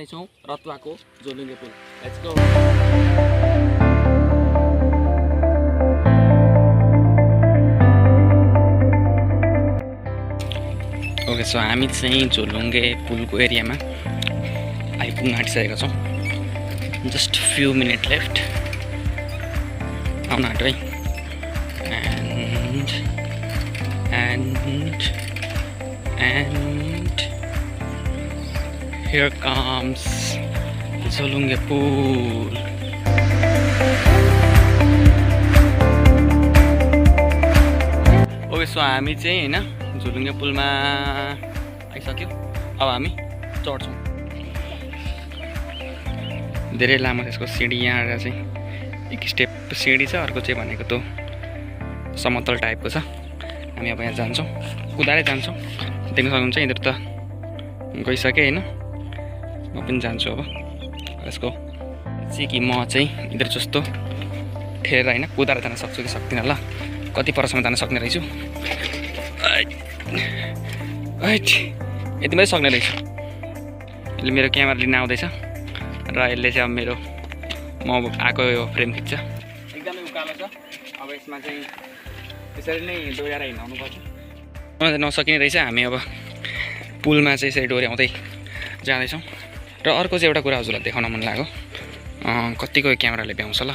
जाँदैछौँ रतुवाको झोलुङ्गे पुल। Let's go. ओके, सो हामी चाहिँ झोलुङ्गे पुलको एरियामा आइपुग्न आँटिसकेका छौँ। जस्ट फ्यु मिनट लेफ्ट, आउन आँट्यो है। And here comes झोलुङ्गे पुल। ओके, सो हामी चाहिँ हैन झोलुङ्गे पुलमा आइसक्यो। अब हामी चढ्छौँ। धेरै लामो त्यसको सिँढी, यहाँ चाहिँ एक स्टेप सिँढी छ, अर्को चाहिँ भनेको त्यो समतल टाइपको छ। हामी अब यहाँ जान्छौँ, कुदाएर जान्छौँ। देख्न सक्नुहुन्छ यिनीहरू त गइसकेँ होइन, म पनि जान्छु अब। यसको चाहिँ कि म चाहिँ यिनीहरू जस्तो ठेरेर होइन कुदाएर जान सक्छु कि सक्दिनँ ल, कति परसम्म जान सक्ने रहेछु। यति मात्रै सक्ने रहेछु। यसले मेरो क्यामेरा लिन आउँदैछ र यसले चाहिँ अब मेरो म आएको यो फ्रेम खिच्छ। एकदमै उकालो छ। अब यसमा चाहिँ त्यसरी नै डोर्याएर हिँडाउनु पर्छ। नसकिने रहेछ। हामी अब पुलमा चाहिँ यसरी डोर्याउँदै जाँदैछौँ। र अर्को चाहिँ एउटा कुरा हजुरलाई देखाउन मन लाग्यो, कतिको क्यामेराले भ्याउँछ ल,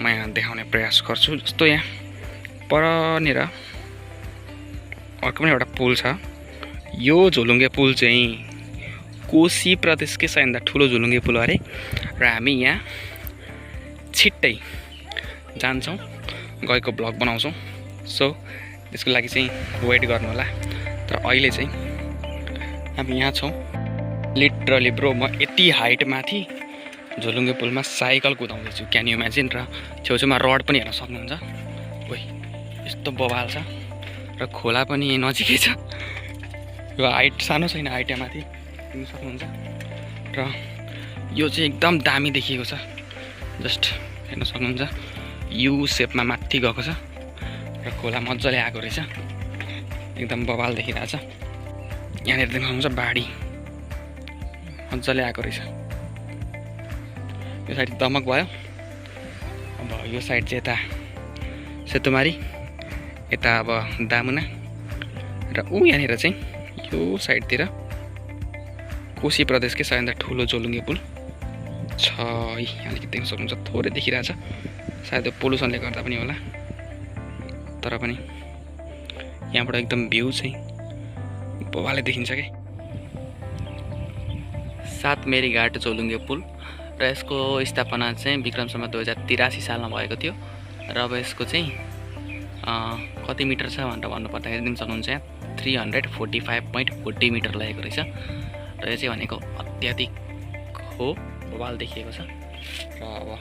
म यहाँ देखाउने प्रयास गर्छु। जस्तो यहाँ परनिर अर्को पनि एउटा पुल छ। यो झोलुङ्गे पुल चाहिँ कोशी प्रदेशकै सबैभन्दा ठुलो झोलुङ्गे पुल अरे। र हामी यहाँ छिट्टै जान्छौँ, गएको ब्लग बनाउँछौँ। सो त्यसको लागि चाहिँ वेट गर्नु होला। तर अहिले चाहिँ हामी यहाँ छौँ। लिटरली ब्रो, म यति हाइट माथि झोलुङ्गे पुलमा साइकल कुदाउँदैछु, क्यान यु इमेजिन। र छेउछेउमा रड पनि हेर्न सक्नुहुन्छ। ओइ यस्तो बवाल छ। र खोला पनि नजिकै छ। यो हाइट सानो छैन, हाइट यहाँ माथि हेर्न सक्नुहुन्छ। र यो चाहिँ एकदम दामी देखिएको छ। जस्ट हेर्न सक्नुहुन्छ, यु सेपमा माथि गएको छ। र खोला मजाले आएको रहेछ, एकदम बवाल देखिरहेछ। यहाँनिर देख्नुहुन्छ बाढी मजाले आएको रहेछ। यो साइड दमक भयो। अब यो साइड चाहिँ यता सेतुमारी, यता अब दामुना। र यहाँनिर चाहिँ यो साइडतिर कोशी प्रदेशकै सबैभन्दा ठुलो झोलुङ्गे पुल छ। अलिकति देख्न सक्नुहुन्छ, थोरै देखिरहेछ। सायद यो पोल्युसनले गर्दा पनि होला। तर पनि यहाँबाट एकदम भ्यू चाहिँ बवाले देखिन्छ क्या। 7 मेरी घाट झोलुङ्गे पुल। र यसको स्थापना चाहिँ विक्रमसम्म 2083 सालमा भएको थियो। र अब यसको चाहिँ कति मिटर छ भनेर भन्नुपर्दाखेरि दिन सक्नुहुन्छ, यहाँ 345.40 मिटर लागेको रहेछ। र यो चाहिँ भनेको अत्याधिक हो, बवाल देखिएको छ। र अब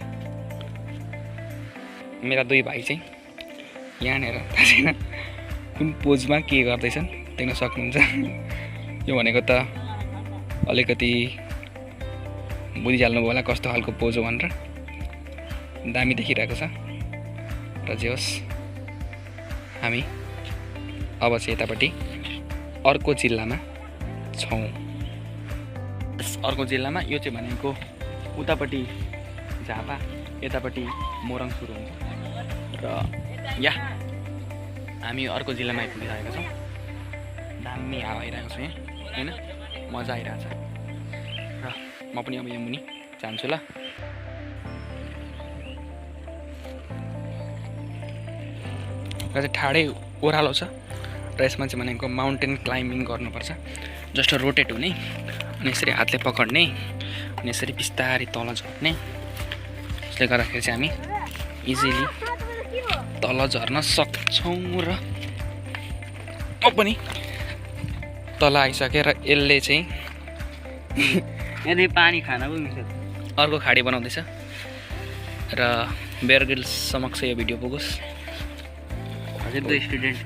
मेरा दुई भाइ चाहिँ यहाँनिर थाहा छैन कुन पोजमा के गर्दैछन्, देख्न सक्नुहुन्छ। यो भनेको त अलिकति बुझिहाल्नु होला कस्तो खालको पोज हो भनेर। दामी देखिरहेको छ। र जे होस्, हामी अब चाहिँ यतापट्टि अर्को जिल्लामा छौँ। अर्को जिल्लामा यो चाहिँ भनेको उतापट्टि झापा, यतापट्टि मोरङ सुरु हुन्छ। र हामी अर्को जिल्लामा आइपुगिरहेका छौँ। दामी हावा आइरहेको छ यहाँ होइन, मजा आइरहेछ। र म पनि अब यहाँ मुनि जान्छु ल। र चाहिँ ठाडै ओह्रालो छ। र यसमा चाहिँ भनेको माउन्टेन क्लाइम्बिङ गर्नुपर्छ। जस्ट रोटेट हुने, अनि यसरी हातले पक्ड्ने, अनि यसरी बिस्तारै तल झर्ने। त्यसले गर्दाखेरि चाहिँ हामी इजिली तल झर्न सक्छौँ। र म पनि तल आइसकेँ। र यसले चाहिँ यदि पानी खाना पनि मिल्छ। अर्को खाडी बनाउँदैछ। र बेयर ग्रिल्स समक्ष यो भिडियो पुगोस्। हजुर त स्टुडेन्ट,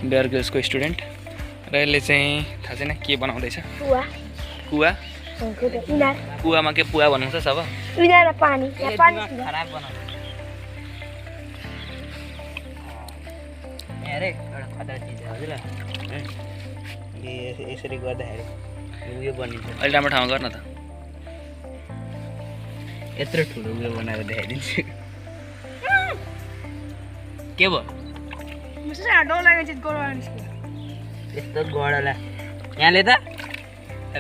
बेयर ग्रिल्सको स्टुडेन्ट। र यसले चाहिँ थाहा छैन के बनाउँदैछ। कुवा कुवामा के पुवा बनाउँछ सब पानी खराब बनाउँछ। अरे एउटा खतरा चिज हजुर यसरी गर्दाखेरि उयो बनिन्छ। अलि राम्रो ठाउँमा गर्न त। यत्रो ठुलो उयो बनाएर देखाइदिन्छु के भयो यस्तो गडला यहाँले त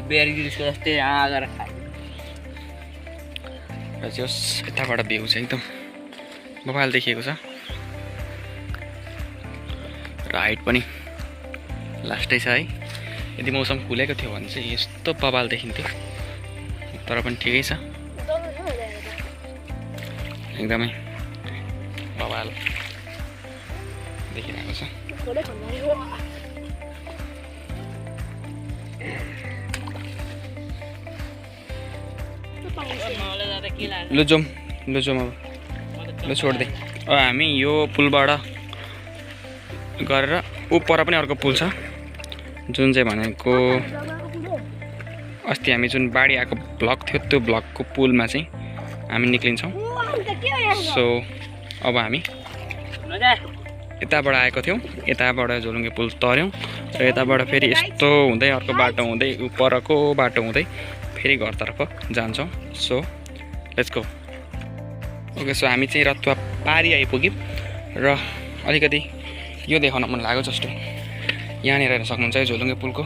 बेरी गिरिसको जस्तै आएर खायो र चाहिँ यताबाट भ्यू छ एकदम बबाल देखिएको छ र हाइट पनि लास्टै छ है। यदि मौसम खुलेको थियो भने चाहिँ यस्तो बबाल देखिन्थ्यो, तर पनि ठिकै छ एकदमै बबाल देखिरहेको छ। लु जाउँ अब लु छोड्दै अब हामी यो पुलबाट गरेर उपर पनि अर्को पुल छ जुन चाहिँ भनेको अस्ति हामी जुन बाढी आएको ब्लक थियो त्यो ब्लकको पुलमा चाहिँ हामी निक्लिन्छौँ। सो अब हामी यताबाट आएको थियौँ, यताबाट झोलुङ्गे पुल तर्यौँ र यताबाट फेरि यस्तो हुँदै अर्को बाटो हुँदै उपरको बाटो हुँदै फेरि घरतर्फ जान्छौँ। So let's go. Okay, so हामी चाहिँ रतुवा पारी आइपुग्यौँ र अलिकति यो देखाउन मन लाग्यो जस्तो यहाँनिर हेर्न सक्नुहुन्छ झोलुङ्गे पुलको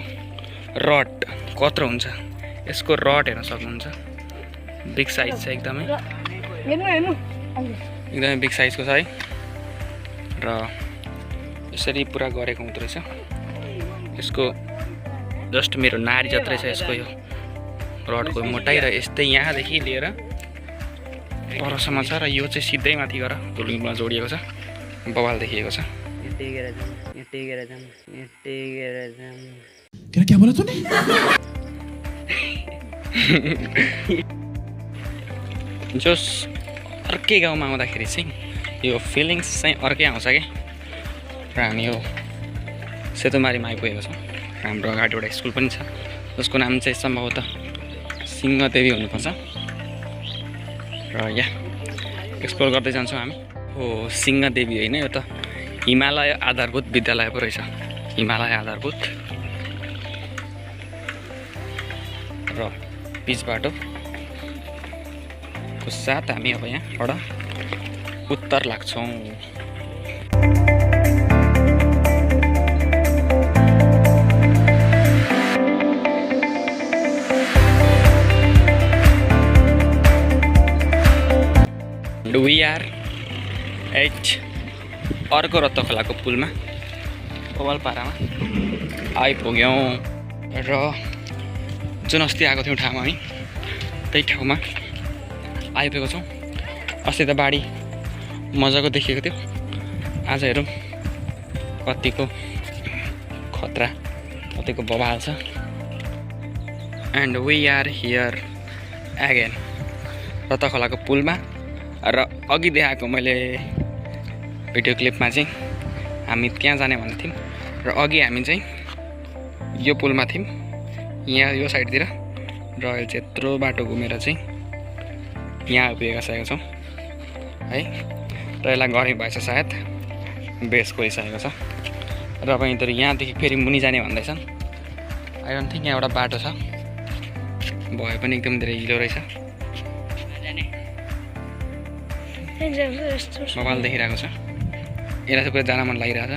रड कत्रो हुन्छ, यसको रड हेर्न सक्नुहुन्छ, बिग साइज छ एकदमै बिग साइजको छ है। र यसरी पुरा गरेको हुँदो रहेछ, यसको जस्ट मेरो नारी जत्रै छ यसको यो रडको मोटाइ र यस्तै यहाँदेखि लिएर परसम्म छ र यो चाहिँ सिधै माथि गएर झोलुङ्गेमा जोडिएको छ, बवाल देखिएको छ। क्या बोला तूने? जोस अर्कै गाउँमा आउँदाखेरि चाहिँ यो फिलिङ्स चाहिँ अर्कै आउँछ क्या। र हामी यो सेतुमारीमा आइपुगेको छौँ। हाम्रो अगाडि एउटा स्कुल पनि छ जसको नाम चाहिँ सम्भवतः सिंहदेवी हुनुपर्छ। र यहाँ एक्सप्लोर गर्दै जान्छौँ हामी। हो, सिंहदेवी होइन, यो त हिमालय आधारभूत विद्यालय पो रहेछ, हिमालय आधारभूत। र पिच बाटोको साथ हामी अब यहाँबाट उत्तर लाग्छौँ। We are at अर्को रत्त खोलाको पुलमा बवालपारामा आइपुग्यौँ र जुन अस्ति आएको थियौँ ठाउँमा हामी त्यही ठाउँमा आइपुगेको छौँ। अस्ति त बाढी मजाको देखिएको थियो, आज हेरौँ कतिको खतरा कतिको बवाल छ। And we are here again रत्त खोलाको पुलमा। र अघि देखाएको मैले भिडियो क्लिपमा चाहिँ हामी त्यहाँ जाने भनेको थियौँ र अघि हामी चाहिँ यो पुलमा थियौँ यहाँ यो साइडतिर, र अहिले चाहिँ यत्रो बाटो घुमेर चाहिँ यहाँ आइपुगेका सकेका छौँ है। र यसलाई गर्मी भएछ सायद बेस गइसकेको छ र अब यिनीहरू यहाँदेखि फेरि मुनि जाने भन्दैछन्। आई डोन्ट थिङ्क यहाँ एउटा बाटो छ, भए पनि एकदम धेरै हिलो रहेछ, मोबाइल देखिरहेको छ। यसलाई चाहिँ पुरा जान मन लागिरहेछ,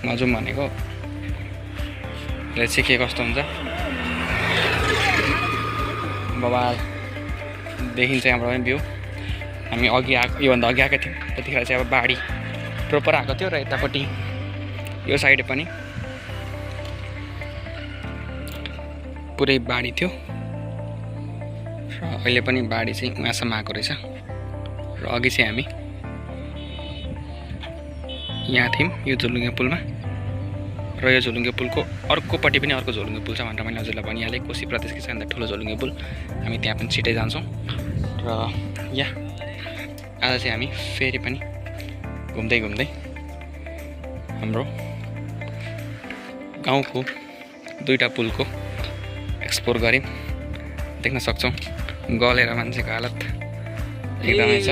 नजाउँ भनेको, यसले चाहिँ के कस्तो हुन्छ बबाल देखिन्छ यहाँबाट पनि भ्यू। हामी अघि आएको योभन्दा अघि आएको थियौँ त्यतिखेर चाहिँ अब बाढी प्रोपर आएको थियो र यतापट्टि यो साइड पनि पुरै बाढी थियो र अहिले पनि बाढी चाहिँ उहाँसम्म आएको रहेछ। र अघि चाहिँ हामी यहाँ थियौँ यो झोलुङ्गे पुलमा, र यो झोलुङ्गे पुलको अर्कोपट्टि पनि अर्को झोलुङ्गे पुल छ भनेर मैले हजुरलाई भनिहालेँ। कोशी प्रदेशकै सबभन्दा ठुलो झोलुङ्गे पुल, हामी त्यहाँ पनि छिटै जान्छौँ। र यहाँ आज चाहिँ हामी फेरि पनि घुम्दै घुम्दै हाम्रो गाउँको दुईवटा पुलको एक्सप्लोर गऱ्यौँ। देख्न सक्छौँ गलेर मान्छेको हालत एकदमै छ।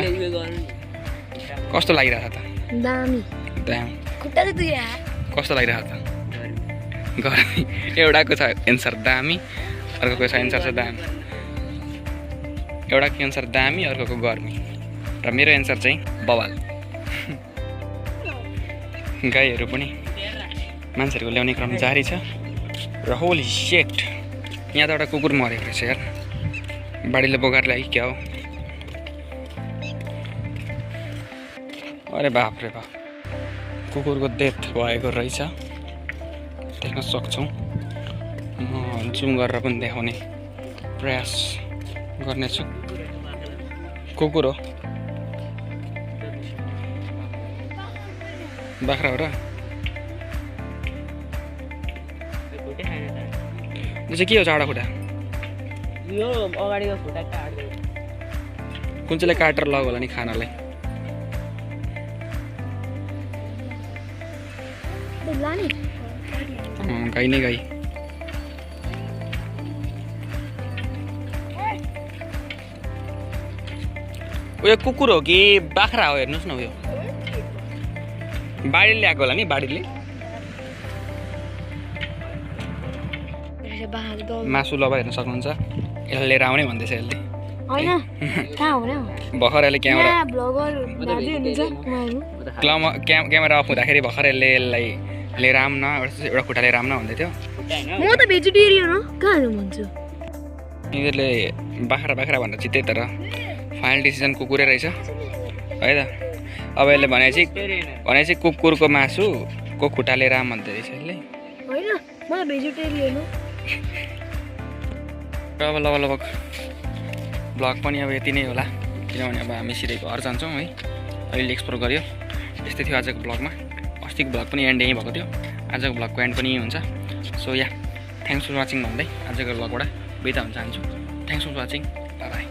कस्तो लागिरहेको छ त? दामी दामी। खुट्टा चाहिँ दुई कस्तो लागिरहेको छ? गर्मी। एउटाको छ एन्सर दामी, अर्कोको छ एन्सर छ दामी। एउटाको एन्सर दामी अर्कोको गर्मी र मेरो एन्सर चाहिँ बवाल। गाईहरू पनि मान्छेहरूको ल्याउने क्रम जारी छ र होली सेट यहाँ त एउटा कुकुर मरेको रहेछ यार बाढीले बोकाएर ल्यायो क्या हो। अरे बाप रे बाप कुकुरको डेथ भएको रहेछ देख्न सक्छौँ। म जुम गरेर पनि देखाउने प्रयास गर्नेछु। कुकुर हो बाख्रा हो र यो चाहिँ के हो चाडा खुट्टा यो अगाडिको खुट्टा काट्दै कुन चाहिँले काटेर लग्यो होला नि खानालाई। गाई नै गाई उयो कुकुर हो कि बाख्रा हो हेर्नुहोस् न उयो बाढीले ल्याएको होला नि बाढीले। मासु लभर हेर्न सक्नुहुन्छ यसले लिएर आउने भन्दैछ यसले भर्खर यसले क्यामेरा अफ हुँदाखेरि भर्खर यसले यसलाई लिएर आउन एउटा खुट्टा लिएर आउन भन्दै थियो। म त भेजिटेरियन हो कहाँ भन्छु यिनीहरूले बाख्रा बाख्रा भनेर चित्ते तर फाइनल डिसिजन कुकुरै रहेछ है त। अब यसले भनेपछि कुकुरको मासुको खुट्टा लिएर आम भन्दै रहेछ यसले। होइन म त भेजिटेरियन हो। अब लगभग ब्लग पनि अब यति नै होला किनभने अब हामी सिधै घर जान्छौँ है। अहिले एक्सप्लोर गऱ्यो यस्तै थियो आजको ब्लगमा। अस्तिको ब्लग पनि एन्ड यहीँ भएको थियो आजको ब्लगको एन्ड पनि यही हुन्छ। So yeah thanks for watching भन्दै आजको ब्लगबाट बिदा हुन चाहन्छु। Thanks for watching bye by.